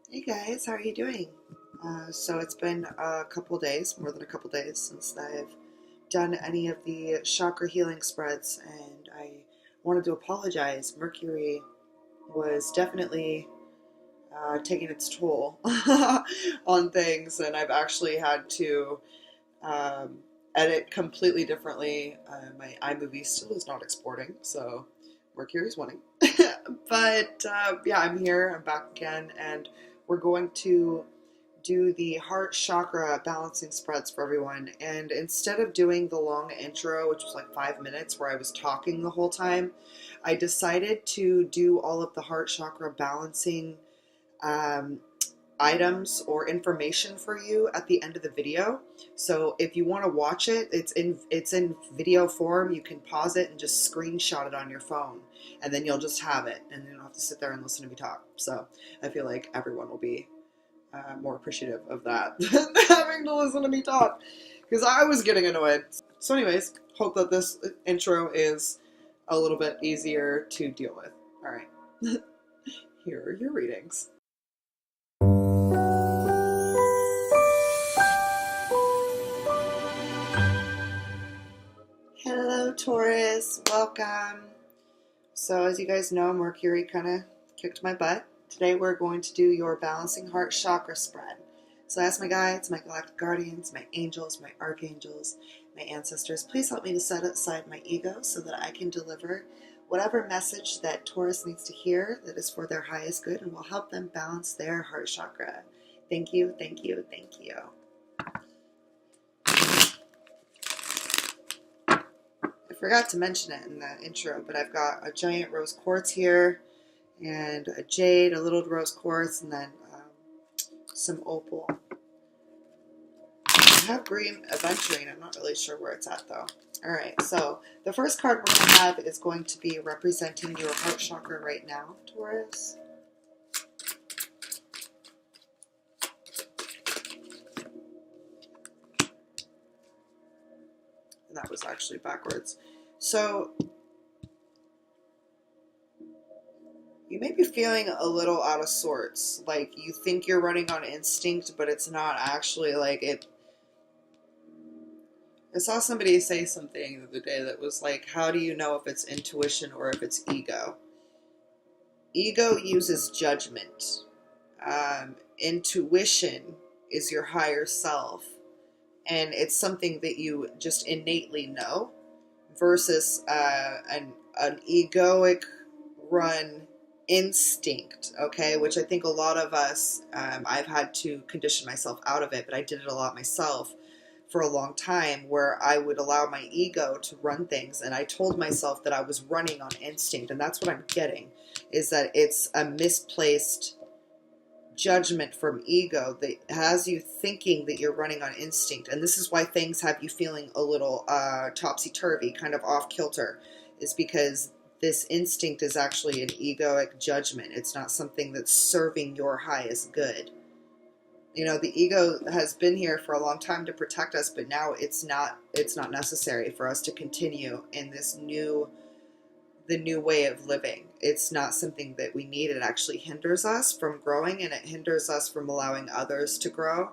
Hey guys, how are you doing? So it's been a couple days, more than a couple days, since I've done any of the chakra healing spreads, and I wanted to apologize. Mercury was definitely taking its toll on things, and I've actually had to um, edit completely differently. My iMovie still is not exporting, so Mercury's winning. But yeah, I'm here, I'm back again, and we're going to do the heart chakra balancing spreads for everyone. And instead of doing the long intro, which was like 5 minutes where I was talking the whole time, I decided to do all of the heart chakra balancing um, items or information for you at the end of the video. So if you want to watch it, it's in video form. You can pause it and just screenshot it on your phone, and then you'll just have it, and you don't have to sit there and listen to me talk. So I feel like everyone will be more appreciative of that than having to listen to me talk, because I was getting annoyed. So anyways, hope that this intro is a little bit easier to deal with. All right. Here are your readings. Hello, Taurus. Welcome. So, as you guys know, Mercury kind of kicked my butt. Today, we're going to do your balancing heart chakra spread. So, I asked my guides, my galactic guardians, my angels, my archangels, my ancestors, please help me to set aside my ego so that I can deliver whatever message that Taurus needs to hear that is for their highest good and will help them balance their heart chakra. Thank you, thank you, thank you. I forgot to mention it in the intro, but I've got a giant rose quartz here, and a jade, a little rose quartz, and then some opal. I have green aventurine. I'm not really sure where it's at though. Alright, so the first card we're going to have is going to be representing your heart chakra right now, Taurus. And that was actually backwards. So you may be feeling a little out of sorts. Like you think you're running on instinct, but it's not actually like it. I saw somebody say something the other day that was like, how do you know if it's intuition or if it's ego? Ego uses judgment. Intuition is your higher self, and it's something that you just innately know, versus an egoic run instinct, okay, which I think a lot of us, I've had to condition myself out of it, but I did it a lot myself for a long time, where I would allow my ego to run things, and I told myself that I was running on instinct, and that's what I'm getting, is that it's a misplaced judgment from ego that has you thinking that you're running on instinct. And this is why things have you feeling a little topsy-turvy, kind of off kilter, is because this instinct is actually an egoic judgment. It's not something that's serving your highest good. You know, the ego has been here for a long time to protect us, but now it's not necessary for us to continue in the new way of living. It's not something that we need. It actually hinders us from growing, and it hinders us from allowing others to grow,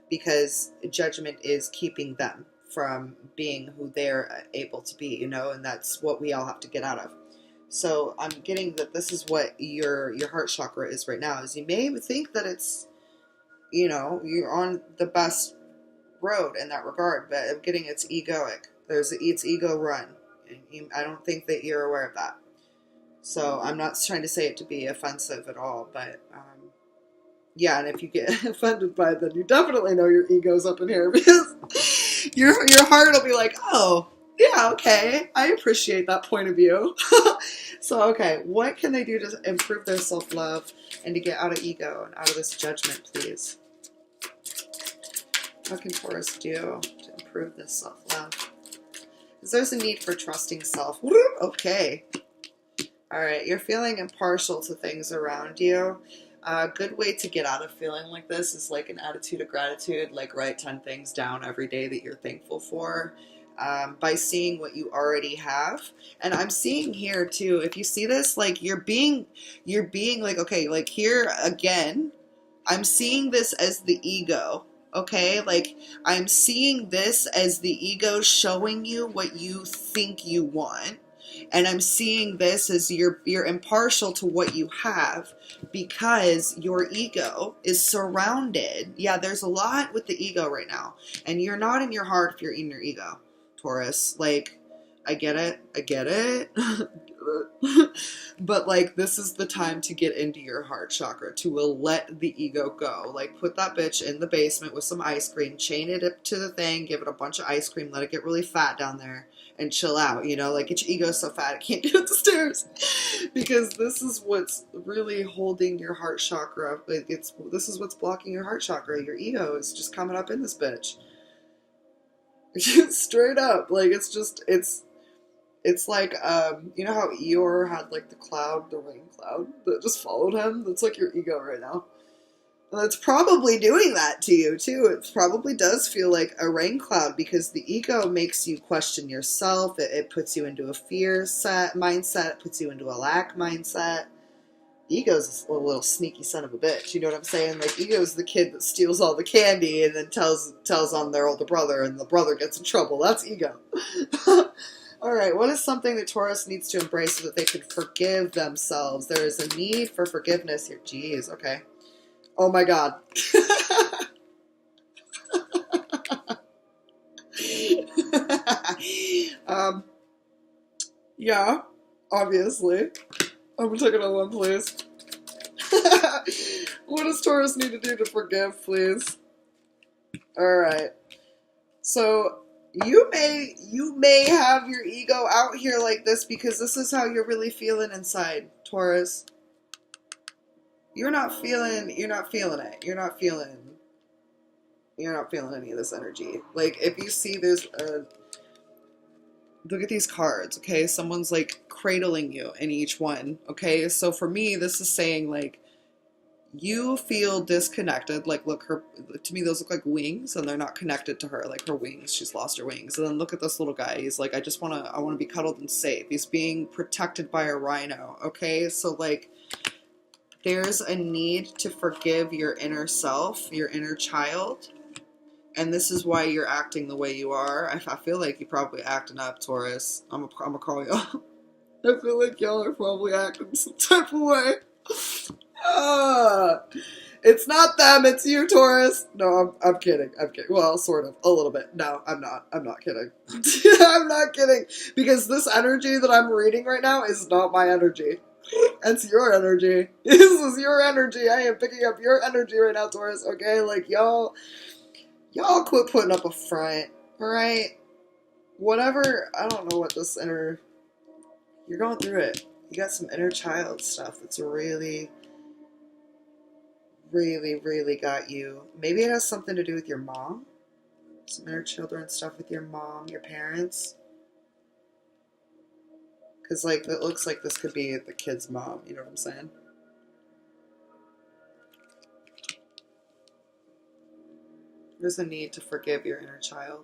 because judgment is keeping them from being who they're able to be, you know, and that's what we all have to get out of. So I'm getting that this is what your heart chakra is right now, is you may think that it's, you know, you're on the best road in that regard, but I'm getting it's egoic. It's ego run. I don't think that you're aware of that. So I'm not trying to say it to be offensive at all, but yeah, and if you get offended by it, then you definitely know your ego's up in here, because your heart will be like, oh, yeah, okay, I appreciate that point of view. So, okay, what can they do to improve their self-love and to get out of ego and out of this judgment, please? What can Taurus do to improve this self-love? Because there's a need for trusting self. Okay. All right. You're feeling impartial to things around you. A good way to get out of feeling like this is like an attitude of gratitude. Like write 10 things down every day that you're thankful for, by seeing what you already have. And I'm seeing here too, if you see this, like you're being like, okay, like here again, I'm seeing this as the ego, okay? Like, I'm seeing this as the ego showing you what you think you want. And I'm seeing this as you're impartial to what you have because your ego is surrounded. Yeah, there's a lot with the ego right now. And you're not in your heart if you're in your ego, Taurus. Like, I get it. I get it. But like, this is the time to get into your heart chakra, to let the ego go. Like, put that bitch in the basement with some ice cream, chain it up to the thing, give it a bunch of ice cream, let it get really fat down there, and chill out, you know? Like, get your ego so fat it can't get up the stairs. Because this is what's really holding your heart chakra. Like, this is what's blocking your heart chakra. Your ego is just coming up in this bitch. Straight up. Like, it's like, you know how Eeyore had, like, the rain cloud that just followed him? That's like your ego right now. And it's probably doing that to you, too. It probably does feel like a rain cloud because the ego makes you question yourself. It puts you into a fear mindset. It puts you into a lack mindset. Ego's a little sneaky son of a bitch. You know what I'm saying? Like, ego's the kid that steals all the candy and then tells on their older brother, and the brother gets in trouble. That's ego. All right, what is something that Taurus needs to embrace so that they can forgive themselves? There is a need for forgiveness here. Jeez, okay. Oh my God. Yeah, obviously. I'm gonna take another one, please. What does Taurus need to do to forgive, please? All right. So you may have your ego out here like this because this is how you're really feeling inside, Taurus. You're not feeling it. You're not feeling any of this energy. Like, if you see there's look at these cards, okay? Someone's like cradling you in each one, okay? So for me, this is saying like you feel disconnected. Like, look, to me those look like wings and they're not connected to her. Like, her wings, she's lost her wings. And then look at this little guy. He's like, I want to be cuddled and safe. He's being protected by a rhino, okay? So like, there's a need to forgive your inner self, your inner child. And this is why you're acting the way you are. I feel like you're probably acting up, Taurus. I'm gonna call you up. I feel like y'all are probably acting some type of way. It's not them, it's you, Taurus. No, I'm kidding. I'm kidding. Well, sort of. A little bit. No, I'm not. I'm not kidding. I'm not kidding. Because this energy that I'm reading right now is not my energy. It's your energy. This is your energy. I am picking up your energy right now, Taurus. Okay? Like, y'all quit putting up a front. Alright? Whatever. I don't know what this you're going through it. You got some inner child stuff that's really, really, really got you. Maybe it has something to do with your mom. Some inner children stuff with your mom, your parents. Because, like, it looks like this could be the kid's mom. You know what I'm saying? There's a need to forgive your inner child.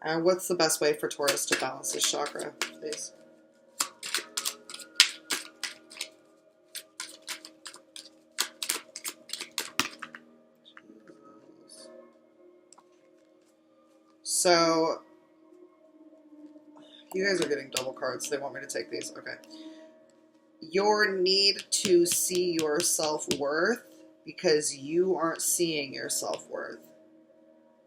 And what's the best way for Taurus to balance this chakra, please? So, you guys are getting double cards. They want me to take these. Okay. Your need to see your self-worth because you aren't seeing your self-worth.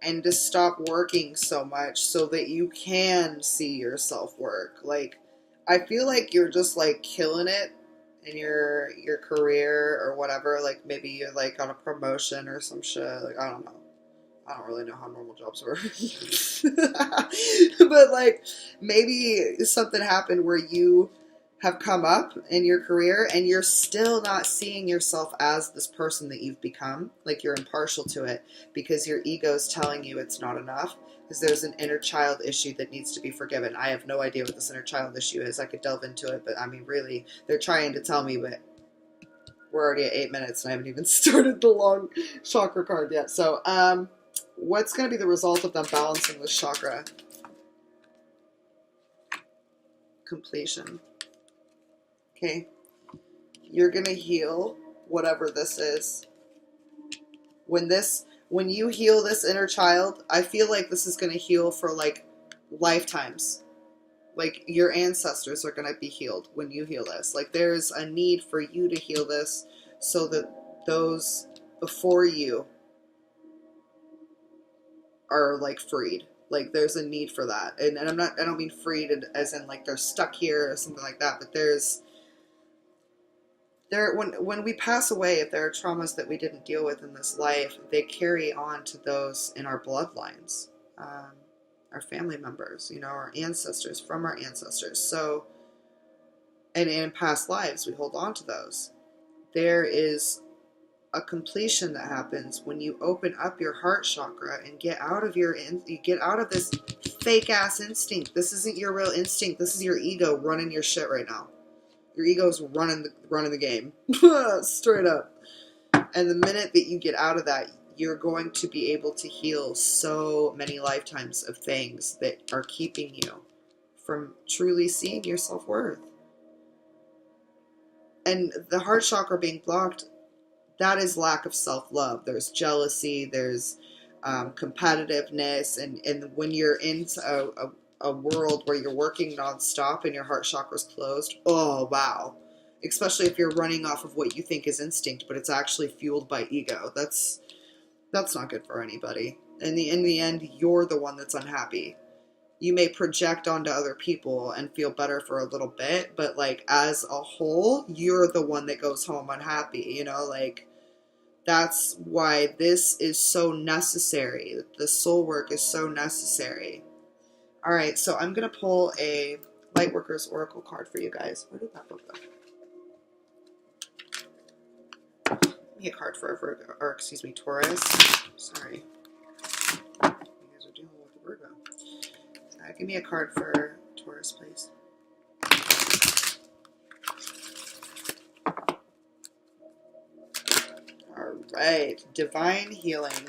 And to stop working so much so that you can see your self-worth. Like, I feel like you're just, like, killing it in your career or whatever. Like, maybe you're, like, on a promotion or some shit. Like, I don't know. I don't really know how normal jobs work. But, like, maybe something happened where you have come up in your career and you're still not seeing yourself as this person that you've become. Like, you're impartial to it because your ego's telling you it's not enough because there's an inner child issue that needs to be forgiven. I have no idea what this inner child issue is. I could delve into it, but I mean, really, they're trying to tell me, but we're already at 8 minutes and I haven't even started the long chakra card yet. So, what's going to be the result of them balancing this chakra? Completion. Okay. You're going to heal whatever this is. When you heal this inner child, I feel like this is going to heal for like lifetimes. Like your ancestors are going to be healed when you heal this. Like there's a need for you to heal this so that those before you are like freed. Like there's a need for that. And I don't mean freed as in like they're stuck here or something like that, but when we pass away, if there are traumas that we didn't deal with in this life, they carry on to those in our bloodlines, our family members, you know, our ancestors, from our ancestors. So, and in past lives, we hold on to those. There is a completion that happens when you open up your heart chakra and get out of this fake ass instinct. This isn't your real instinct. This is your ego running your shit right now. Your ego's running the game. Straight up. And the minute that you get out of that, you're going to be able to heal so many lifetimes of things that are keeping you from truly seeing your self-worth. And the heart chakra being blocked, that is lack of self-love. There's jealousy, there's competitiveness, and when you're in a world where you're working nonstop and your heart chakra's closed, oh wow. Especially if you're running off of what you think is instinct, but it's actually fueled by ego. That's not good for anybody. In the end, you're the one that's unhappy. You may project onto other people and feel better for a little bit, but like as a whole, you're the one that goes home unhappy, you know, like that's why this is so necessary. The soul work is so necessary. All right, so I'm going to pull a Lightworkers Oracle card for you guys. Where did that book go? Give me a card for a Virgo, or excuse me, Taurus. Sorry. You guys are dealing with the Virgo. Give me a card for Taurus, please. All right, divine healing.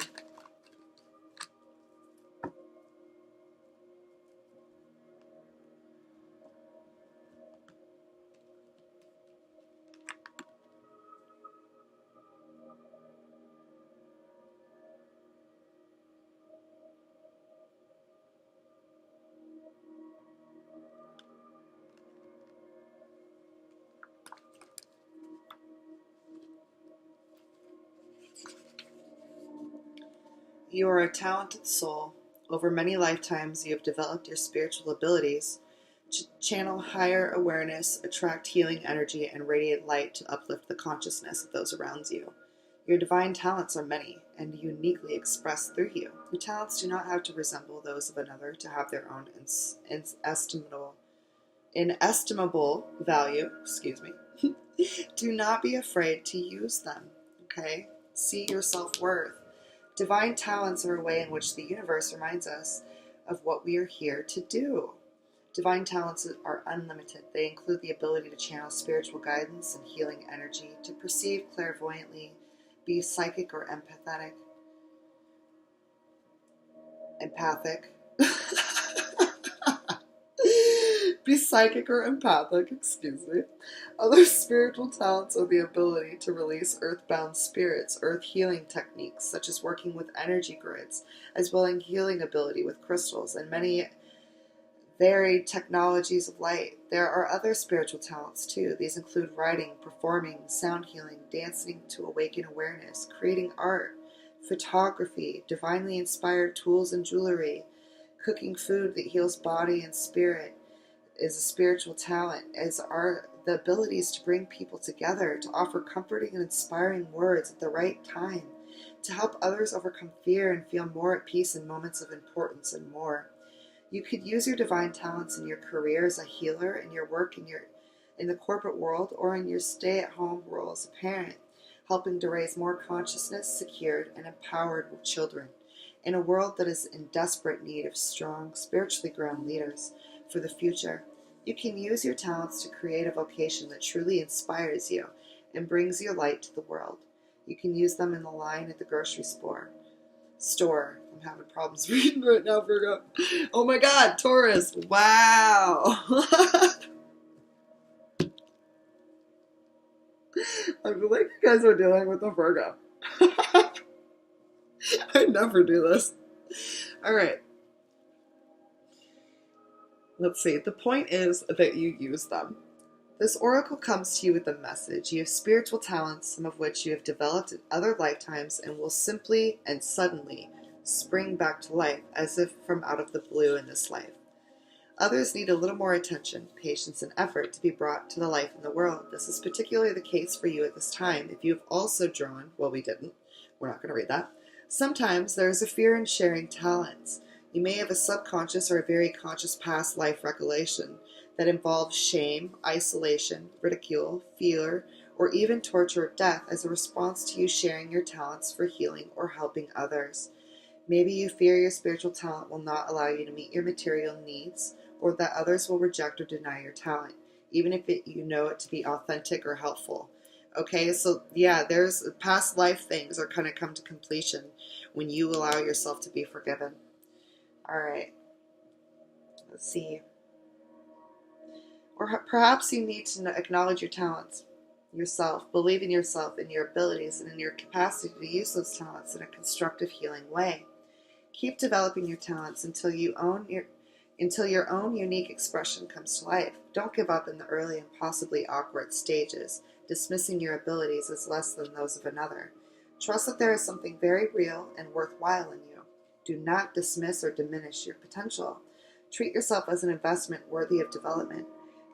You are a talented soul. Over many lifetimes, you have developed your spiritual abilities to channel higher awareness, attract healing energy, and radiate light to uplift the consciousness of those around you. Your divine talents are many and uniquely expressed through you. Your talents do not have to resemble those of another to have their own inestimable value. Do not be afraid to use them. Okay? See your self-worth. Divine talents are a way in which the universe reminds us of what we are here to do. Divine talents are unlimited. They include the ability to channel spiritual guidance and healing energy, to perceive clairvoyantly, be psychic or empathic. Be psychic or empathic, excuse me. Other spiritual talents are the ability to release earthbound spirits, earth healing techniques, such as working with energy grids, as well as healing ability with crystals, and many varied technologies of light. There are other spiritual talents too. These include writing, performing, sound healing, dancing to awaken awareness, creating art, photography, divinely inspired tools and jewelry, cooking food that heals body and spirit is a spiritual talent, as are the abilities to bring people together, to offer comforting and inspiring words at the right time, to help others overcome fear and feel more at peace in moments of importance, and more. You could use your divine talents in your career as a healer, in your work in the corporate world, or in your stay-at-home role as a parent, helping to raise more consciousness, secured, and empowered children in a world that is in desperate need of strong, spiritually grown leaders for the future. You can use your talents to create a vocation that truly inspires you and brings your light to the world. You can use them in the line at the grocery store. I'm having problems reading right now, Virgo. Oh my God, Taurus. Wow. I feel like you guys are dealing with a Virgo. I never do this. All right. Let's see. The point is that you use them. This oracle comes to you with a message. You have spiritual talents, some of which you have developed in other lifetimes and will simply and suddenly spring back to life as if from out of the blue in this life. Others need a little more attention, patience, and effort to be brought to the life in the world. This is particularly the case for you at this time. If you have also drawn, well, we didn't. We're not going to read that. Sometimes there is a fear in sharing talents. You may have a subconscious or a very conscious past life recollection that involves shame, isolation, ridicule, fear, or even torture or death as a response to you sharing your talents for healing or helping others. Maybe you fear your spiritual talent will not allow you to meet your material needs, or that others will reject or deny your talent, even if you know it to be authentic or helpful. Okay, so yeah, there's past life things are kind of come to completion when you allow yourself to be forgiven. All right, let's see. Or perhaps you need to acknowledge your talents yourself, believe in yourself, in your abilities, and in your capacity to use those talents in a constructive, healing way. Keep developing your talents until your own unique expression comes to life. Don't give up in the early and possibly awkward stages, dismissing your abilities as less than those of another. Trust that there is something very real and worthwhile in you. Do not dismiss or diminish your potential. Treat yourself as an investment worthy of development.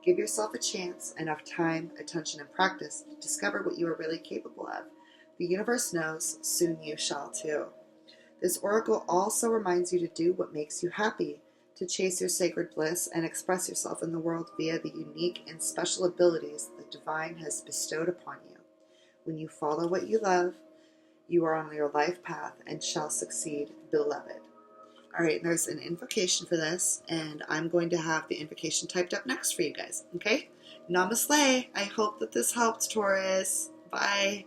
Give yourself a chance, enough time, attention, and practice to discover what you are really capable of. The universe knows, soon you shall too. This oracle also reminds you to do what makes you happy, to chase your sacred bliss and express yourself in the world via the unique and special abilities the divine has bestowed upon you. When you follow what you love, you are on your life path and shall succeed, beloved. All right, there's an invocation for this, and I'm going to have the invocation typed up next for you guys, okay? Namaslay. I hope that this helped, Taurus. Bye.